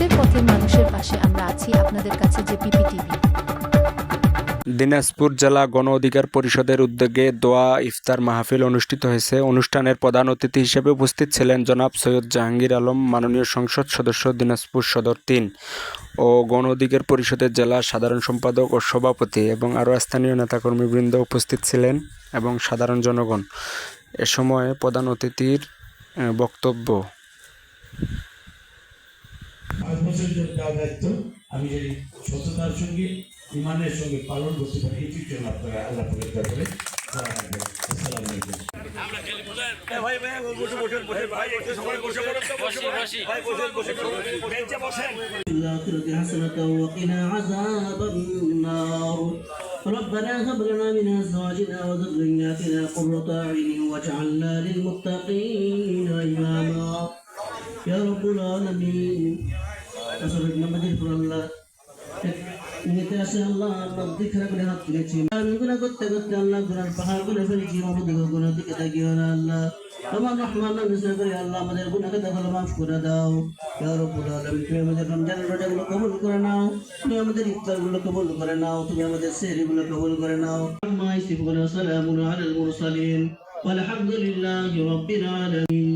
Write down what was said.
সত্যের পথের মানুষের পাশে আমরা আছি, আপনাদের কাছে জেপিপি টিভি। দিনাজপুর জেলা গণ অধিকার পরিষদের উদ্যোগে দোয়া ইফতার মাহফিল অনুষ্ঠিত হয়েছে। অনুষ্ঠানের প্রধান অতিথি হিসেবে উপস্থিত ছিলেন জনাব সৈয়দ জাহাঙ্গীর আলম, মাননীয় সংসদ সদস্য দিনাজপুর সদর ৩ ও গণ অধিকার পরিষদের জেলা সাধারণ সম্পাদক ও সভাপতি এবং আরও স্থানীয় নেতাকর্মীবৃন্দ উপস্থিত ছিলেন এবং সাধারণ জনগণ। এ সময় প্রধান অতিথির বক্তব্য। 5 বছর দেওয়া দায়িত্ব আমি যদি সততার সঙ্গে ইমানের সঙ্গে পালন করতে পারি, এটির জন্য আপনারা আল্লাহ পাকের দরবারে দোয়া রাখবেন। আসসালামু আলাইকুম। الآخرة حسنة وقنا عذاب النار. ربنا هب لنا من أزواجنا وذرياتنا قرة أعين واجعلنا للمتقين إماما يا رب العالمين. أصلنا مدير الله নিতে আসে আল্লাহ নদী খারাপ করে হাত তুলেছি আমি গুনাহ করতে করতে আল্লাহ গুনার পাহাড় করে ফেলেছি আমাদের গুনাহ দিকে তাকিও না আল্লাহ আমার রহমান নাজির করে আল্লাহ আমাদের গুনাহকে দখল মাফ করে দাও ইয়া রাব্বুল আলামিন। তুমি আমাদের রমজানের রোজাগুলো কবুল করে নাও, তুমি আমাদের ইফতারগুলো কবুল করে নাও, তুমি আমাদের সেহরিগুলো কবুল করে নাও। আম্মা ইয়াসিফুন ওয়া সালামুন আলাল মুরসালিন ওয়ালহামদুলিল্লাহি রাব্বিল আলামিন।